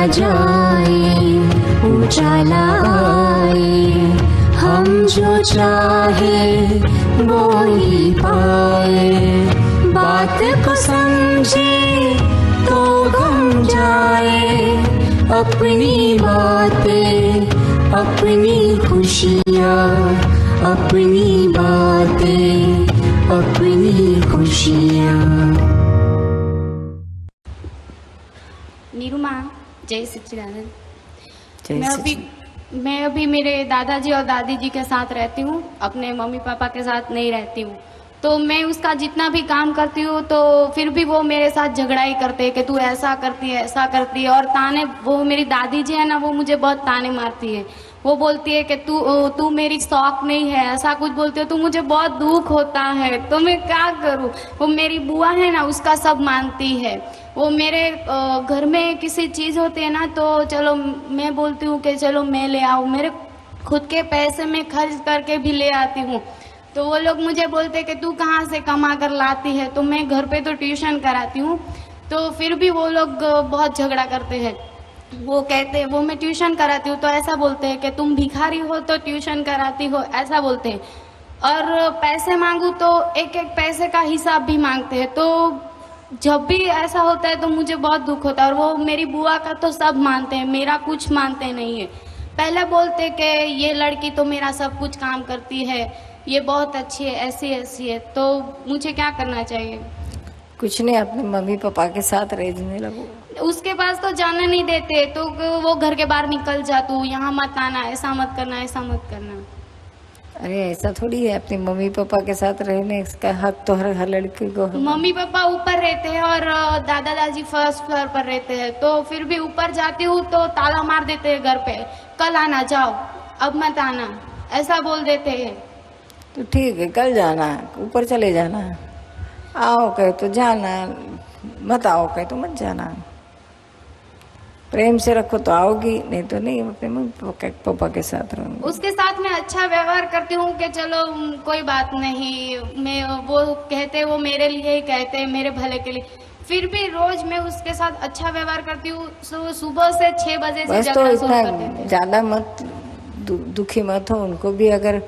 जाए, उजाला आए, हम जो चाहे वो ही पाए। बात को समझे तो गम जाए, अपनी बातें अपनी खुशियाँ, अपनी बातें अपनी खुशियाँ। नीरू माँ, जय सच्चिदानंद। मैं अभी मेरे दादाजी और दादी जी के साथ रहती हूँ, अपने मम्मी पापा के साथ नहीं रहती हूँ। तो मैं उसका जितना भी काम करती हूँ तो फिर भी वो मेरे साथ झगड़ा ही करते हैं कि तू ऐसा करती है, ऐसा करती है। और ताने, वो मेरी दादी जी है ना, वो मुझे बहुत ताने मारती है। वो बोलती है कि तू मेरी शौक नहीं है, ऐसा कुछ बोलती है। तो मुझे बहुत दुख होता है, तो मैं क्या करूँ। वो मेरी बुआ है ना, उसका सब मानती है। वो मेरे घर में किसी चीज़ होती है ना, तो चलो मैं बोलती हूँ कि चलो मैं ले आऊँ, मेरे खुद के पैसे में खर्च करके भी ले आती हूँ। तो वो लोग मुझे बोलते कि तू कहाँ से कमा कर लाती है। तो मैं घर पे तो ट्यूशन कराती हूँ, तो फिर भी वो लोग बहुत झगड़ा करते हैं। वो कहते हैं, वो मैं ट्यूशन कराती हूँ तो ऐसा बोलते हैं कि तुम भिखारी हो तो ट्यूशन कराती हो, ऐसा बोलते हैं। और पैसे मांगू तो एक एक पैसे का हिसाब भी मांगते हैं। तो जब भी ऐसा होता है तो मुझे बहुत दुख होता है। और वो मेरी बुआ का तो सब मानते हैं, मेरा कुछ मानते नहीं है। पहले बोलते कि ये लड़की तो मेरा सब कुछ काम करती है, ये बहुत अच्छी है, ऐसी ऐसी है। तो मुझे क्या करना चाहिए? कुछ नहीं, अपने मम्मी पापा के साथ रहने लगो। उसके पास तो जाने नहीं देते, तो वो घर के बाहर निकल जा, तू यहाँ मत आना, ऐसा मत करना, ऐसा मत करना। अरे ऐसा थोड़ी है, अपने मम्मी पापा के साथ रहने का हक तो हर लड़के को है। मम्मी पापा ऊपर रहते हैं और दादा दादी फर्स्ट फ्लोर पर रहते हैं। तो फिर भी ऊपर जाती हूँ तो ताला मार देते हैं घर पे, कल आना, जाओ अब मत आना, ऐसा बोल देते हैं। तो ठीक है, कल जाना, ऊपर चले जाना। आओ कहे तो जाना, मत आओ कहे तो मत जाना। प्रेम से रखो तो आओगी, नहीं तो नहीं। अपने मम्मी पापा के साथ रहूंगी। उसके साथ मैं अच्छा व्यवहार करती हूँ कि चलो कोई बात नहीं, मैं वो कहते, वो मेरे लिए ही कहते हैं, मेरे भले के लिए। फिर भी रोज मैं उसके साथ अच्छा व्यवहार करती हूँ। सुबह से 6 बजे से बस तो झगड़ा शुरू कर इतना देते हैं। ज्यादा मत दुखी मत हो। उनको भी अगर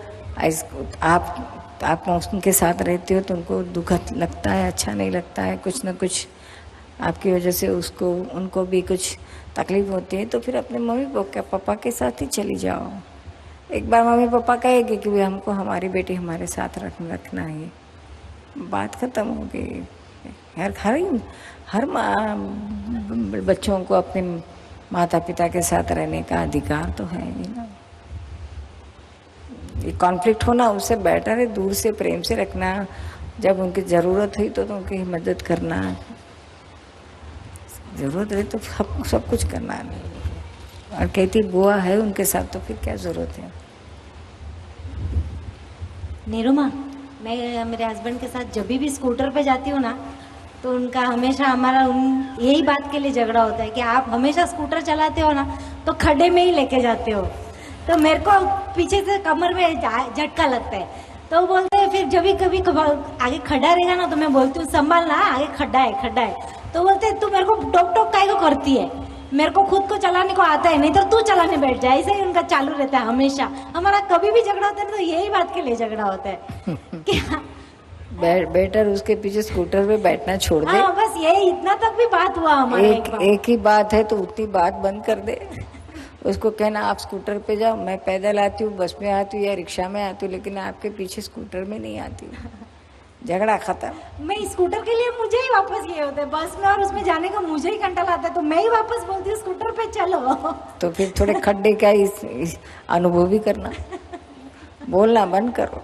आप उनके साथ रहते हो तो उनको दुख लगता है, अच्छा नहीं लगता है। कुछ ना कुछ आपकी वजह से उनको भी कुछ तकलीफ होती है। तो फिर अपने मम्मी पापा के साथ ही चली जाओ। एक बार मम्मी पापा कहेंगे कि भाई हमको हमारी बेटी हमारे साथ रखना है, बात खत्म हो गई। हर बच्चों को अपने माता पिता के साथ रहने का अधिकार तो है ही ना। ये कॉन्फ्लिक्ट होना उससे बेटर है दूर से प्रेम से रखना। जब उनकी ज़रूरत हुई तो उनकी मदद करना, ज़रूरत रहे तो सब कुछ करना नहीं। और कहती बुआ है उनके साथ तो फिर क्या ज़रूरत है। नीरू माँ, मैं मेरे हस्बैंड के साथ जब भी स्कूटर पे जाती हूँ ना, तो उनका हमेशा हमारा यही बात के लिए झगड़ा होता है कि आप हमेशा स्कूटर चलाते हो ना तो खड्डे में ही लेके जाते हो। तो मेरे को पीछे से कमर में झटका लगता है। तो वो बोलते हैं, फिर जब भी कभी आगे खड्डा रहेगा ना तो मैं बोलती हूँ संभालना, आगे खड्डा है। तो बोलते हैं तू मेरे को टोक टोक काहे को करती है, मेरे को खुद को चलाने को आता है, नहीं तो तू चलाने बैठ जाए। ऐसे ही उनका चालू रहता है हमेशा। हमारा कभी भी झगड़ा होता है तो यही बात के लिए झगड़ा होता है क्या बेटर उसके पीछे स्कूटर पे बैठना छोड़ दे। हाँ, बस यही, इतना तक भी बात हुआ हमारा। एक ही बात है तो उतनी बात बंद कर दे। उसको कहना आप स्कूटर पे जाओ, मैं पैदल आती हूँ, बस में आती हूँ या रिक्शा में आती हूँ, लेकिन आपके पीछे स्कूटर में नहीं आती। झगड़ा खत्म। मैं स्कूटर के लिए मुझे ही वापस ये होता है, बस में और उसमें जाने का मुझे ही कंटाल आता है, तो मैं ही वापस बोलती हूँ स्कूटर पे चलो। तो फिर थोड़े खड्डे का इस अनुभव भी करना, बोलना बंद करो।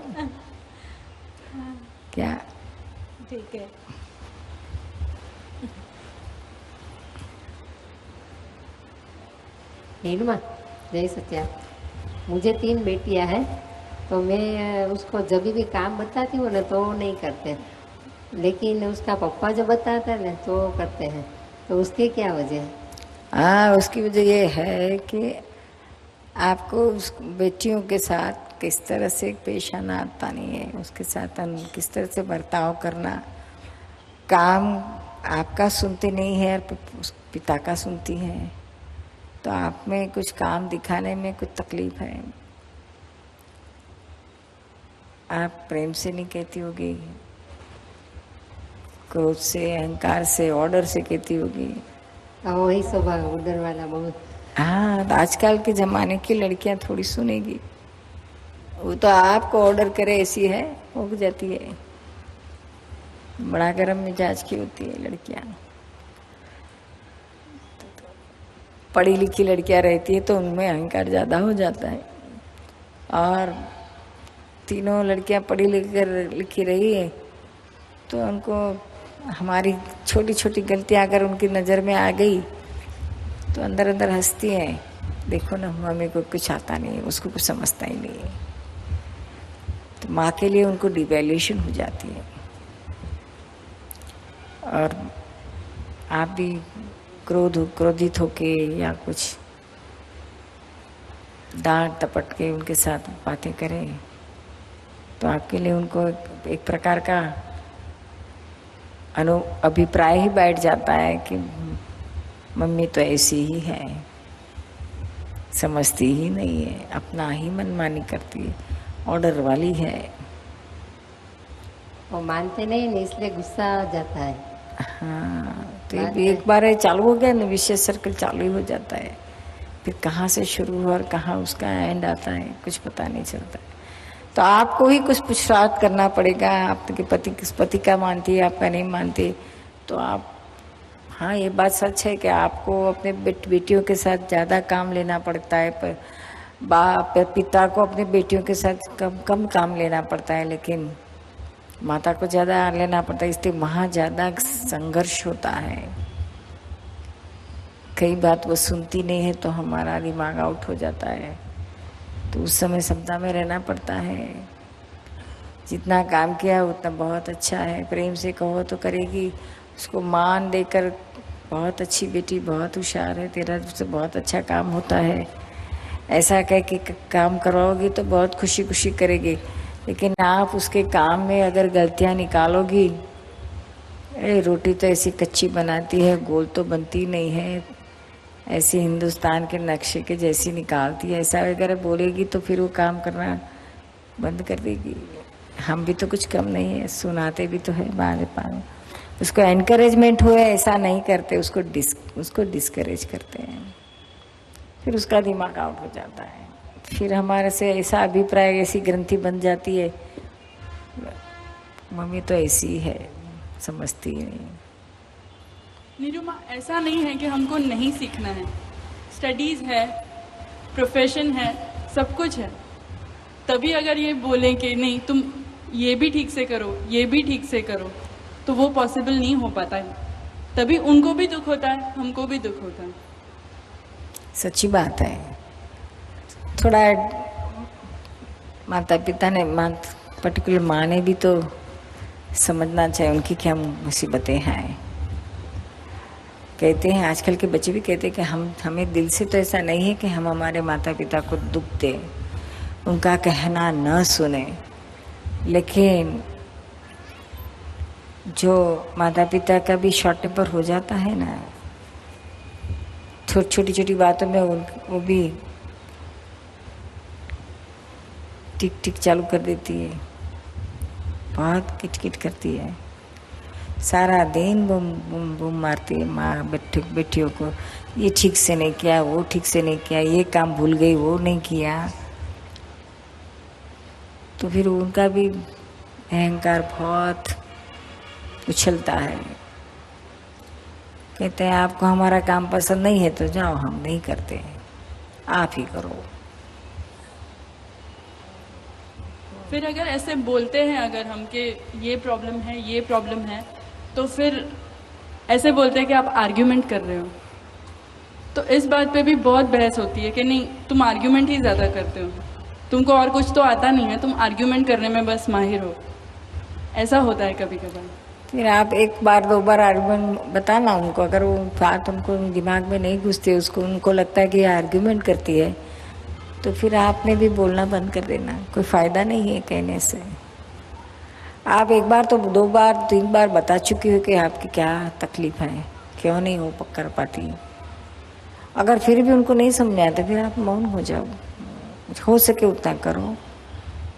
क्या ठीक है। नीलमा, जय सत्या। मुझे 3 बेटियां हैं, तो मैं उसको जब भी काम बताती हूँ ना तो वो नहीं करते, लेकिन उसका पप्पा जो बताता है ना तो करते हैं। तो उसकी क्या वजह है? हाँ, उसकी वजह ये है कि आपको उस बेटियों के साथ किस तरह से पेश आना आता नहीं है, उसके साथ किस तरह से बर्ताव करना। काम आपका सुनते नहीं है और पिता का सुनती है। तो आप में कुछ काम दिखाने में कुछ तकलीफ है। आप प्रेम से नहीं कहती होगी, क्रोध से, अहंकार से, ऑर्डर से कहती होगी। और वही स्वभाव उधर वाला बहुत। हाँ, तो आजकल के ज़माने की लड़कियां थोड़ी सुनेगी। वो तो आपको ऑर्डर करे ऐसी है, हो जाती है। बड़ा गर्म मिजाज की होती है लड़कियां। पढ़ी लिखी लड़कियां रहती है तो उनमें अहंकार ज़्यादा हो जाता है। और तीनों लड़कियां पढ़ी लिखी रही है तो उनको हमारी छोटी छोटी गलतियां अगर उनकी नज़र में आ गई तो अंदर अंदर हंसती हैं, देखो ना मम्मी को कुछ आता नहीं है, उसको कुछ समझता ही नहीं है। तो माँ के लिए उनको डिवैल्यूएशन हो जाती है। और आप भी क्रोधित होके या कुछ डांट टपट के उनके साथ बातें करें तो आपके लिए उनको एक प्रकार का अभिप्राय ही बैठ जाता है कि मम्मी तो ऐसी ही है, समझती ही नहीं है, अपना ही मनमानी करती है, ऑर्डर वाली है। वो मानते नहीं ना, इसलिए गुस्सा आ जाता है। हाँ, तो एक बार ये चालू हो गया ना, विशेष सर्कल चालू ही हो जाता है। फिर कहाँ से शुरू हुआ और कहाँ उसका एंड आता है कुछ पता नहीं चलता है। तो आपको ही कुछ पुरुषार्थ करना पड़ेगा। आपके पति किस पति का मानती है, आपका नहीं मानती, तो आप, हाँ ये बात सच है कि आपको अपने बेटियों के साथ ज़्यादा काम लेना पड़ता है, पर पिता को अपने बेटियों के साथ कम काम लेना पड़ता है, लेकिन माता को ज़्यादा लेना पड़ता है, इसलिए वहाँ ज़्यादा संघर्ष होता है। कई बात वो सुनती नहीं है तो हमारा दिमाग आउट हो जाता है, तो उस समय समता में रहना पड़ता है। जितना काम किया उतना बहुत अच्छा है, प्रेम से कहो तो करेगी, उसको मान देकर बहुत अच्छी बेटी, बहुत होशियार है, तेरा से बहुत अच्छा काम होता है, ऐसा कह के काम करवाओगी तो बहुत खुशी खुशी करेगी। लेकिन आप उसके काम में अगर गलतियां निकालोगी, रोटी तो ऐसी कच्ची बनाती है, गोल तो बनती नहीं है, ऐसे हिंदुस्तान के नक्शे के जैसी निकालती है, ऐसा वगैरह बोलेगी तो फिर वो काम करना बंद कर देगी। हम भी तो कुछ कम नहीं है, सुनाते भी तो है बार बार। उसको एनकरेजमेंट हुए ऐसा नहीं करते, उसको डिस्करेज करते हैं, फिर उसका दिमाग आउट हो जाता है। फिर हमारे से ऐसा अभिप्राय, ऐसी ग्रंथि बन जाती है, मम्मी तो ऐसी ही है, समझती ही नहीं। निरुमा, ऐसा नहीं है कि हमको नहीं सीखना है, स्टडीज़ है, प्रोफेशन है, सब कुछ है। तभी अगर ये बोलें कि नहीं तुम ये भी ठीक से करो, ये भी ठीक से करो, तो वो पॉसिबल नहीं हो पाता है। तभी उनको भी दुख होता है, हमको भी दुख होता है। सच्ची बात है। थोड़ा माता पिता ने, पर्टिकुलर माँ ने भी तो समझना चाहिए उनकी क्या मुसीबतें हैं। कहते हैं, आजकल के बच्चे भी कहते हैं कि हमें दिल से तो ऐसा नहीं है कि हम हमारे माता पिता को दुख दें, उनका कहना न सुने, लेकिन जो माता पिता का भी शॉर्ट टेम्पर हो जाता है ना, छोटी छोटी बातों में वो भी टिक टिक चालू कर देती है, बहुत किटकिट करती है, सारा दिन बूम बूम बूम मारती है माँ बेटियों को। ये ठीक से नहीं किया, वो ठीक से नहीं किया, ये काम भूल गई, वो नहीं किया। तो फिर उनका भी अहंकार बहुत उछलता है। कहते हैं आपको हमारा काम पसंद नहीं है तो जाओ, हम नहीं करते, आप ही करो। फिर अगर ऐसे बोलते हैं अगर हम कि ये प्रॉब्लम है, ये प्रॉब्लम है, तो फिर ऐसे बोलते हैं कि आप आर्ग्यूमेंट कर रहे हो। तो इस बात पे भी बहुत बहस होती है कि नहीं तुम आर्ग्यूमेंट ही ज़्यादा करते हो, तुमको और कुछ तो आता नहीं है, तुम आर्ग्यूमेंट करने में बस माहिर हो। ऐसा होता है कभी कभार। फिर आप एक बार दो बार आर्ग्यूमेंट बताना उनको, अगर वो बात उनको दिमाग में नहीं घुसती, उसको उनको लगता है कि ये आर्ग्यूमेंट करती है, तो फिर आपने भी बोलना बंद कर देना, कोई फ़ायदा नहीं है कहने से। आप एक बार तो 2 बार 3 बार बता चुकी हो कि आपकी क्या तकलीफ है, क्यों नहीं हो कर पाती, अगर फिर भी उनको नहीं समझ आता फिर आप मौन हो जाओ, हो सके उतना करो,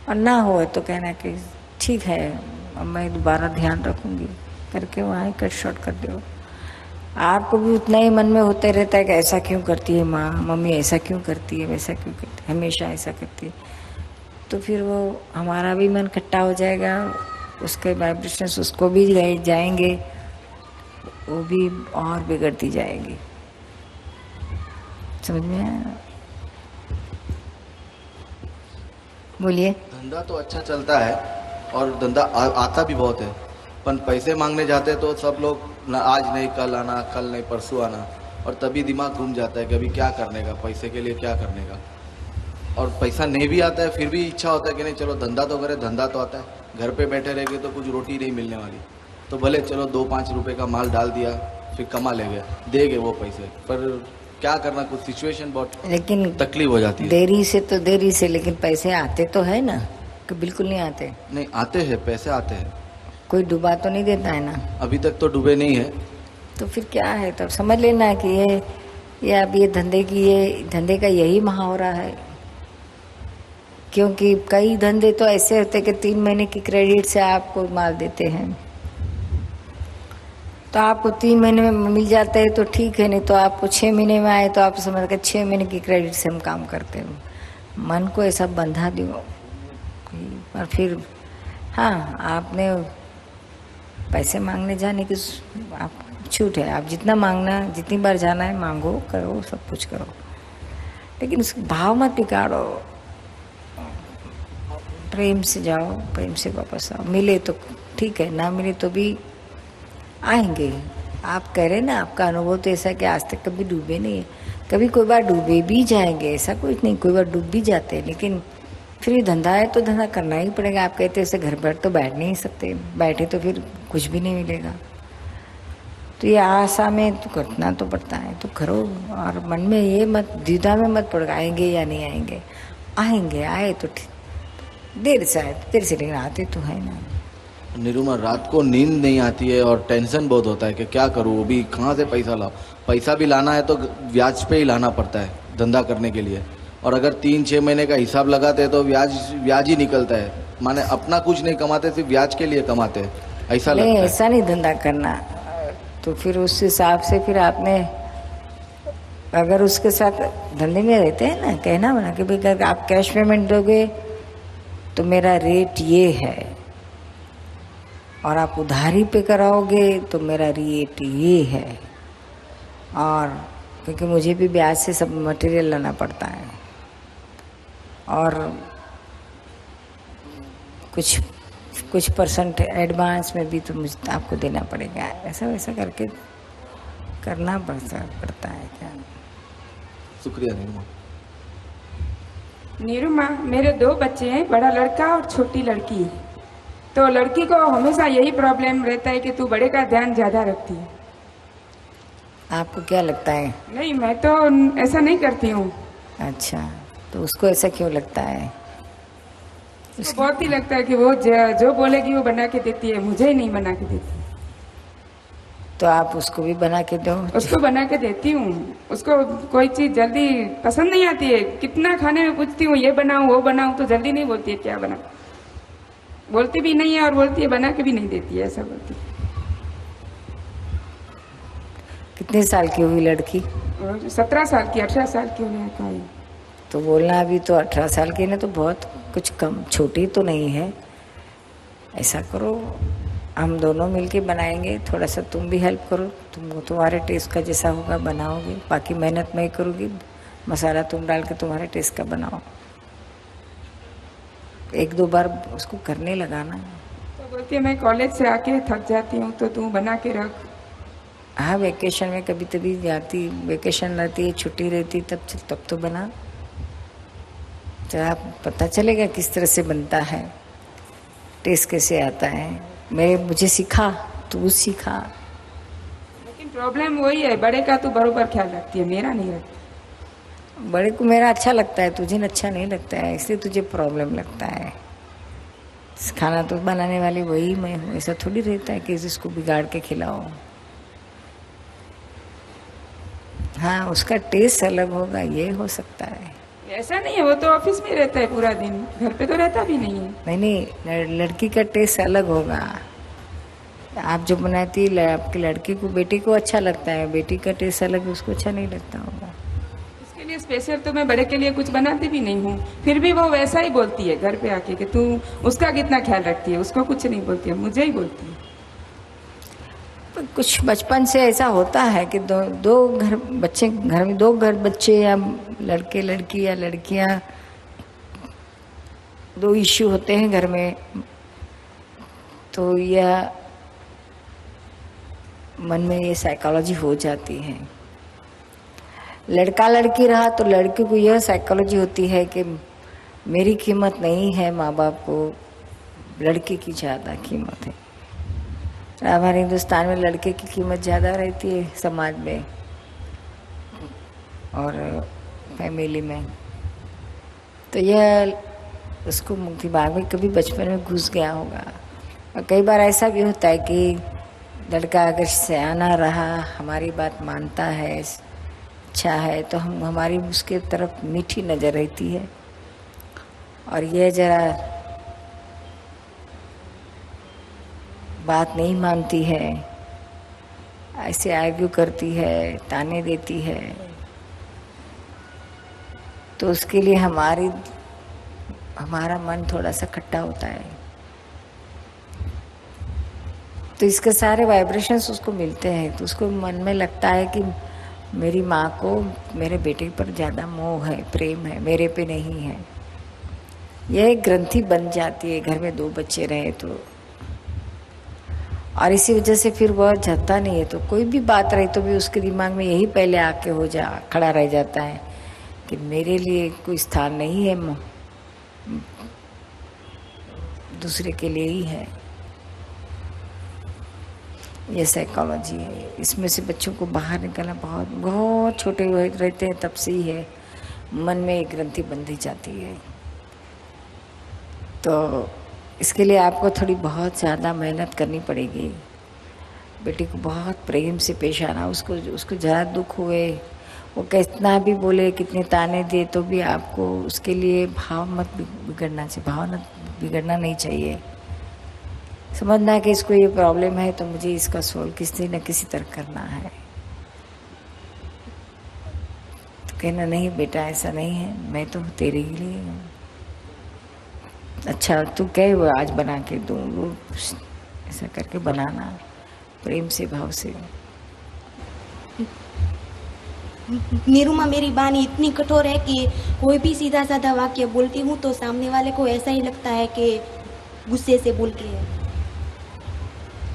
और ना हो तो कहना कि ठीक है अब मैं दोबारा ध्यान रखूंगी करके वहाँ ही कट शॉर्ट कर दो। आपको भी उतना ही मन में होते रहता है कि ऐसा क्यों करती है माँ, मम्मी ऐसा क्यों करती है, वैसा क्यों करती है, हमेशा ऐसा करती है, तो फिर वो हमारा भी मन खट्टा हो जाएगा, उसके वाइब्रेशंस उसको भी जाएंगे, वो भी और बिगड़ती जाएगी। समझ में आया? बोलिए। धंधा तो अच्छा चलता है और धंधा आता भी बहुत है, पर पैसे मांगने जाते हैं तो सब लोग ना आज नहीं कल आना, कल नहीं परसों आना, और तभी दिमाग घूम जाता है कि अभी क्या करने का, पैसे के लिए क्या करने का। और पैसा नहीं भी आता है फिर भी इच्छा होता है कि नहीं चलो धंधा तो करें, धंधा तो आता है, घर पे बैठे रहेंगे तो कुछ रोटी नहीं मिलने वाली, तो भले चलो 2-5 रुपए का माल डाल दिया फिर कमा लेंगे, देंगे वो पैसे, पर क्या करना, कुछ सिचुएशन बहुत लेकिन तकलीफ हो जाती है। देरी से तो देरी से, लेकिन पैसे आते तो है ना, कि बिल्कुल नहीं आते? नहीं आते हैं, पैसे आते हैं, कोई डुबा तो नहीं देता है ना? अभी तक तो डूबे नहीं है। तो फिर क्या है, तब समझ लेना कि ये अब ये धंधे का यही मुहावरा है। क्योंकि कई धंधे तो ऐसे होते कि 3 महीने की क्रेडिट से आपको माल देते हैं, तो आपको 3 महीने में मिल जाता है तो ठीक है, नहीं तो आपको 6 महीने में आए तो आप समझ के 6 महीने की क्रेडिट से हम काम करते हैं। मन को ऐसा बंधा दो, और फिर हाँ आपने पैसे मांगने जाने की आप छूट है, आप जितना मांगना, जितनी बार जाना है मांगो, करो, सब कुछ करो, लेकिन उसका भाव मत बिगाड़ो। प्रेम से जाओ, प्रेम से वापस आओ, मिले तो ठीक है, ना मिले तो भी आएंगे। आप कह रहे ना आपका अनुभव तो ऐसा कि आज तक कभी डूबे नहीं है, कभी कोई बार डूबे भी जाएंगे, ऐसा कुछ नहीं, कोई बार डूब भी जाते हैं, लेकिन फिर ये धंधा है तो धंधा करना ही पड़ेगा। आप कहते हैं ऐसे घर पर तो बैठ नहीं सकते, बैठे तो फिर कुछ भी नहीं मिलेगा, तो ये आशा में तो करना तो पड़ता है, तो करो। और मन में ये मत, द्विधा में मत पड़, आएंगे या नहीं आएंगे, आएंगे, आए तो देर से आए, देर से, लेकिन आते तो है ना। निरुमा, रात को नींद नहीं आती है और टेंशन बहुत होता है कि क्या करूँ, अभी कहाँ से पैसा लाओ, पैसा भी लाना है तो ब्याज पे ही लाना पड़ता है धंधा करने के लिए, और अगर 3-6 महीने का हिसाब लगाते हैं तो ब्याज ही निकलता है, माने अपना कुछ नहीं कमाते, सिर्फ ब्याज के लिए कमाते हैं, ऐसा लगता है। ऐसा नहीं धंधा करना, तो फिर उस हिसाब से फिर आपने अगर उसके साथ धंधे में रहते हैं ना, कहना बना कि भाई अगर आप कैश पेमेंट दोगे तो मेरा रेट ये है, और आप उधारी पे कराओगे तो मेरा रेट ये है, और क्योंकि मुझे भी ब्याज से सब मटेरियल लाना पड़ता है, और कुछ परसेंट एडवांस में भी तो मुझे आपको देना पड़ेगा, ऐसा वैसा करके करना पड़ता है। क्या शुक्रिया निरुमा। निरुमा, मेरे 2 बच्चे हैं, बड़ा लड़का और छोटी लड़की। तो लड़की को हमेशा यही प्रॉब्लम रहता है कि तू बड़े का ध्यान ज़्यादा रखती है। आपको क्या लगता है? नहीं, मैं तो ऐसा नहीं करती हूँ। अच्छा, तो उसको ऐसा क्यों लगता है? उसको बहुत ही लगता है कि वो जो बोलेगी वो बना के देती है, मुझे ही नहीं बना के देती। तो आप उसको भी बना के दो। उसको बना के देती हूँ, उसको कोई चीज़ जल्दी पसंद नहीं आती है, कितना खाने में पूछती हूँ ये बनाऊँ वो बनाऊँ, तो जल्दी नहीं बोलती है क्या बनाऊँ, बोलती भी नहीं है, और बोलती है बना के भी नहीं देती है, ऐसा बोलती है। कितने साल की हुई लड़की? 17 साल की, 18 साल की होने का है। तो बोलना अभी तो 18 साल की ने तो बहुत कुछ कम, छोटी तो नहीं है। ऐसा करो, हम दोनों मिलके बनाएंगे, थोड़ा सा तुम भी हेल्प करो, तुम्हारे टेस्ट का जैसा होगा बनाओगे, बाकी मेहनत मैं करूँगी, मसाला तुम डाल के तुम्हारे टेस्ट का बनाओ। 1-2 बार उसको करने लगाना। तो बोलती है मैं कॉलेज से आके थक जाती हूँ तो तू बना के रख। हाँ, वेकेशन में कभी कभी जाती, वेकेशन रहती है, छुट्टी रहती, तब तो बना, जरा पता चलेगा किस तरह से बनता है, टेस्ट कैसे आता है। मुझे सिखा, तू सीखा। लेकिन प्रॉब्लम वही है, बड़े का तू बरोबर ख्याल रखती है, मेरा नहीं रखती। बड़े को मेरा अच्छा लगता है, तुझे अच्छा नहीं लगता है, इसलिए तुझे प्रॉब्लम लगता है। खाना तो बनाने वाली वही मैं हूँ, ऐसा थोड़ी रहता है कि इसको बिगाड़ के खिलाओ। हाँ, उसका टेस्ट अलग होगा, ये हो सकता है। ऐसा नहीं है, वो तो ऑफिस में रहता है पूरा दिन, घर पे तो रहता भी नहीं है। नहीं, लड़की का टेस्ट अलग होगा। आप जो बनाती है आपकी लड़की को, बेटी को अच्छा लगता है, बेटी का टेस्ट अलग, उसको अच्छा नहीं लगता होगा। इसके लिए स्पेशल तो मैं बड़े के लिए कुछ बनाती भी नहीं हूँ, फिर भी वो वैसा ही बोलती है घर पे आके कि तू उसका कितना ख्याल रखती है। उसको कुछ नहीं बोलती है, मुझे ही बोलती है। कुछ बचपन से ऐसा होता है कि दो घर बच्चे, घर में दो घर बच्चे या लड़के लड़की या लड़कियां, दो इश्यू होते हैं घर में, तो यह मन में ये साइकोलॉजी हो जाती है। लड़का लड़की रहा तो लड़के को यह साइकोलॉजी होती है कि मेरी कीमत नहीं है, माँ बाप को लड़के की ज़्यादा कीमत है। हमारे हिंदुस्तान में लड़के की कीमत ज़्यादा रहती है समाज में और फैमिली में, तो यह उसको दिमाग में कभी बचपन में घुस गया होगा। और कई बार ऐसा भी होता है कि लड़का अगर सयाना रहा, हमारी बात मानता है, अच्छा है, तो हमारी उसके तरफ मीठी नज़र रहती है। और यह जरा बात नहीं मानती है, ऐसे आर्ग्यू करती है, ताने देती है, तो उसके लिए हमारा मन थोड़ा सा खट्टा होता है। तो इसके सारे वाइब्रेशंस उसको मिलते हैं, तो उसको मन में लगता है कि मेरी माँ को मेरे बेटे पर ज़्यादा मोह है, प्रेम है, मेरे पे नहीं है। यह एक ग्रंथि बन जाती है घर में दो बच्चे रहे तो। और इसी वजह से फिर वह जाता नहीं है, तो कोई भी बात रही तो भी उसके दिमाग में यही पहले आके खड़ा रह जाता है कि मेरे लिए कोई स्थान नहीं है, दूसरे के लिए ही है। ये साइकोलॉजी है। इसमें से बच्चों को बाहर निकलना बहुत बहुत छोटे रहते हैं तब से ही है, मन में एक ग्रंथि बंधी जाती है। तो इसके लिए आपको थोड़ी बहुत ज़्यादा मेहनत करनी पड़ेगी। बेटी को बहुत प्रेम से पेश आना, उसको ज़रा दुख हुए, वो कितना भी बोले, कितने ताने दे, तो भी आपको उसके लिए भाव मत बिगड़ना चाहिए, भावना बिगड़ना नहीं चाहिए। समझना कि इसको ये प्रॉब्लम है तो मुझे इसका सॉल्व किसी न किसी तरह करना है। तो कहना नहीं बेटा ऐसा नहीं है, मैं तो तेरे ही लिए हूँ, अच्छा तू कहे वो आज बना के दूँ, वो ऐसा करके बनाना प्रेम से, भाव से। निरुमा मेरी बानी इतनी कठोर है कि कोई भी सीधा साधा वाक्य बोलती हूँ तो सामने वाले को ऐसा ही लगता है कि गुस्से से बोल रही है,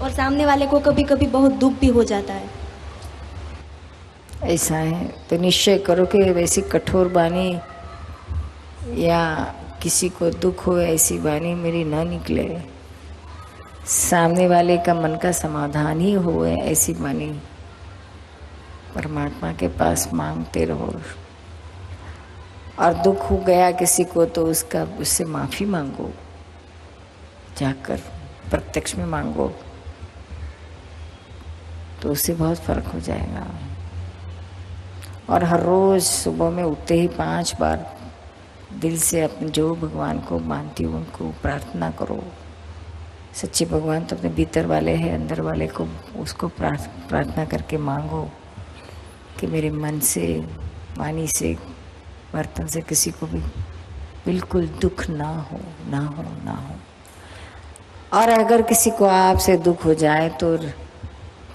और सामने वाले को कभी कभी बहुत दुख भी हो जाता है। ऐसा है तो निश्चय करो कि वैसी कठोर बानी या किसी को दुख हो ऐसी वाणी मेरी ना निकले, सामने वाले का मन का समाधान ही हो ऐसी वाणी परमात्मा के पास मांगते रहो। और दुख हो गया किसी को तो उससे माफ़ी मांगो, जाकर प्रत्यक्ष में मांगो, तो उससे बहुत फर्क हो जाएगा। और हर रोज़ सुबह में उठते ही 5 बार दिल से अपने जो भगवान को मानती हो उनको प्रार्थना करो। सच्चे भगवान तो अपने भीतर वाले हैं, अंदर वाले को उसको प्रार्थना करके मांगो कि मेरे मन से, वाणी से, बर्तन से किसी को भी बिल्कुल दुख ना हो, ना हो, ना हो। और अगर किसी को आपसे दुख हो जाए तो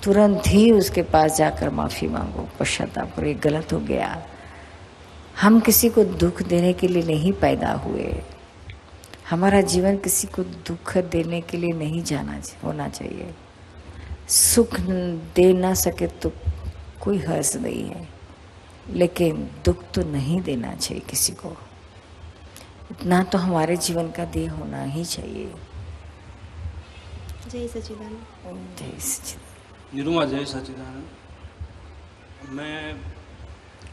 तुरंत ही उसके पास जाकर माफ़ी मांगो, पश्चाताप करो, ये गलत हो गया। हम किसी को दुख देने के लिए नहीं पैदा हुए, हमारा जीवन किसी को दुख देने के लिए नहीं होना चाहिए। सुख दे ना सके तो कोई हर्ष नहीं है, लेकिन दुख तो नहीं देना चाहिए किसी को, इतना तो हमारे जीवन का ध्येय होना ही चाहिए। जय सच्चिदानंद। जय सच्चिदानंद। निरुमा जय सच्चिदानंद। मैं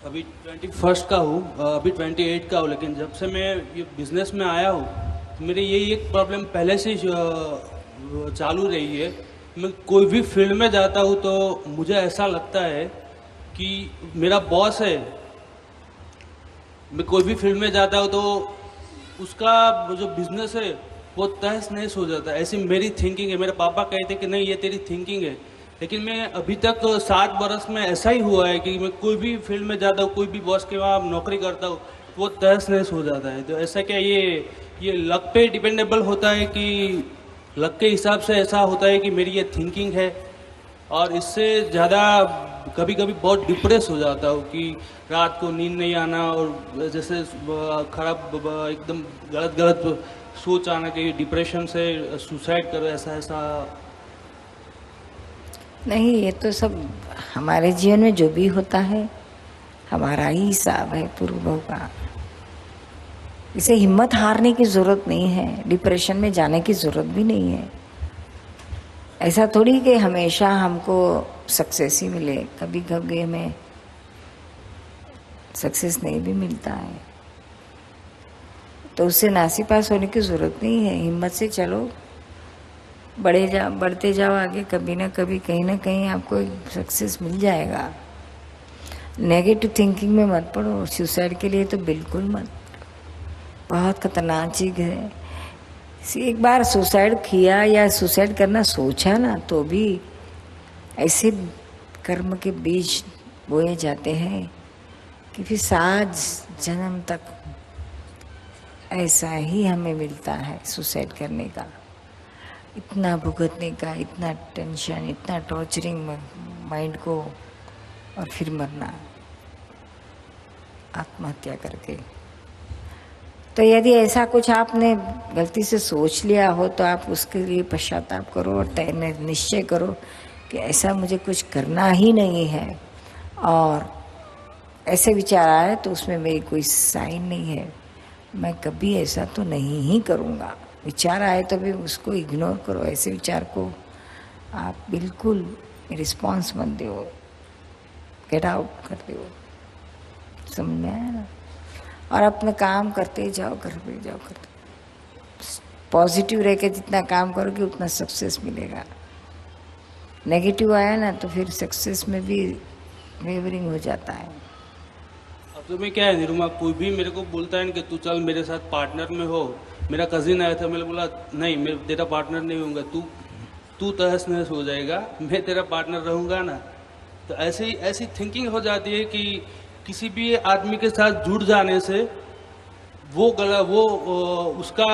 अभी 21 का हूँ, अभी 28 का हूँ, लेकिन जब से मैं ये बिज़नेस में आया हूँ तो मेरी यही एक प्रॉब्लम पहले से चालू रही है। मैं कोई भी फील्ड में जाता हूँ तो मुझे ऐसा लगता है कि मेरा बॉस है, मैं कोई भी फील्ड में जाता हूँ तो उसका जो बिजनेस है वो तहस नहस हो जाता है। ऐसी मेरी थिंकिंग है। मेरे पापा कहते कि नहीं ये तेरी थिंकिंग है, लेकिन मैं अभी तक 7 बरस में ऐसा ही हुआ है कि मैं कोई भी फील्ड में जाता हूँ, कोई भी बॉस के वहाँ नौकरी करता हूँ, वो तहस नहस हो जाता है। तो ऐसा क्या ये लक पे डिपेंडेबल होता है कि लक के हिसाब से ऐसा होता है कि मेरी ये थिंकिंग है, और इससे ज़्यादा कभी कभी बहुत डिप्रेस हो जाता हूँ कि रात को नींद नहीं आना, और जैसे खराब एकदम गलत सोच आना कि डिप्रेशन से सुसाइड करो, ऐसा नहीं, ये तो सब हमारे जीवन में जो भी होता है हमारा ही हिसाब है पूर्वों का। इसे हिम्मत हारने की ज़रूरत नहीं है, डिप्रेशन में जाने की ज़रूरत भी नहीं है। ऐसा थोड़ी कि हमेशा हमको सक्सेस ही मिले, कभी कभी हमें सक्सेस नहीं भी मिलता है, तो उससे नासीपास होने की ज़रूरत नहीं है। हिम्मत से चलो, बढ़ते जाओ आगे, कभी ना कभी कहीं ना कहीं आपको सक्सेस मिल जाएगा। नेगेटिव थिंकिंग में मत पड़ो, सुसाइड के लिए तो बिल्कुल मत, बहुत खतरनाक चीज़ है। एक बार सुसाइड किया या सुसाइड करना सोचा ना, तो भी ऐसे कर्म के बीज बोए जाते हैं कि फिर 7 जन्म तक ऐसा ही हमें मिलता है सुसाइड करने का, इतना भुगतने का, इतना टेंशन, इतना टॉर्चरिंग माइंड को, और फिर मरना आत्महत्या करके। तो यदि ऐसा कुछ आपने गलती से सोच लिया हो तो आप उसके लिए पश्चाताप करो और तय निश्चय करो कि ऐसा मुझे कुछ करना ही नहीं है, और ऐसे विचार आए तो उसमें मेरी कोई साइन नहीं है, मैं कभी ऐसा तो नहीं ही करूँगा। विचार आए तो भी उसको इग्नोर करो, ऐसे विचार को आप बिल्कुल रिस्पॉन्स मत दो, गेट आउट कर दो। समझ में आया ना? और अपना काम करते जाओ, करते जाओ, पॉजिटिव रह के जितना काम करोगे उतना सक्सेस मिलेगा। नेगेटिव आया ना तो फिर सक्सेस में भी वेवरिंग हो जाता है। अब तो मैं क्या है निरुमा, कोई भी मेरे को बोलता है कि तू चल मेरे साथ पार्टनर में हो। मेरा कजिन आया था, मैंने बोला नहीं मैं तेरा पार्टनर नहीं होऊंगा, तू तहस नहस हो जाएगा, मैं तेरा पार्टनर रहूँगा ना। तो ऐसी थिंकिंग हो जाती है कि किसी भी आदमी के साथ जुड़ जाने से वो उसका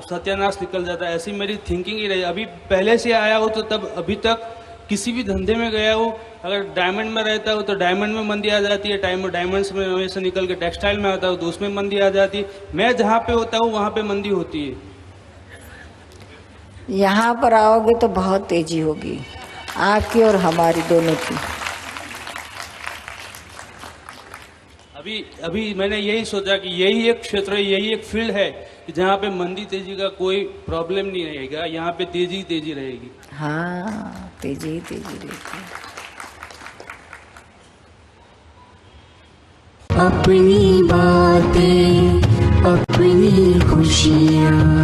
सत्यानाश निकल जाता है। ऐसी मेरी थिंकिंग ही रही। अभी पहले से आया हो तो तब अभी तक किसी भी धंधे में गया हो, अगर डायमंड में रहता हो तो डायमंड में मंदी आ जाती है, डायमंड्स में हमेशा निकल के टेक्सटाइल में आता हो तो उसमें मंदी आ जाती है। मैं जहाँ पे होता हूँ वहाँ पे मंदी होती है। यहाँ पर आओगे तो बहुत तेजी होगी आपकी और हमारी दोनों की। अभी मैंने यही सोचा कि यही एक क्षेत्र है, यही एक फील्ड है कि जहाँ पे मंदी तेजी का कोई प्रॉब्लम नहीं रहेगा, यहाँ पे तेजी ही तेजी रहेगी। हाँ, तेजी ही तेजी रहेगी। अपनी बातें, अपनी खुशियाँ।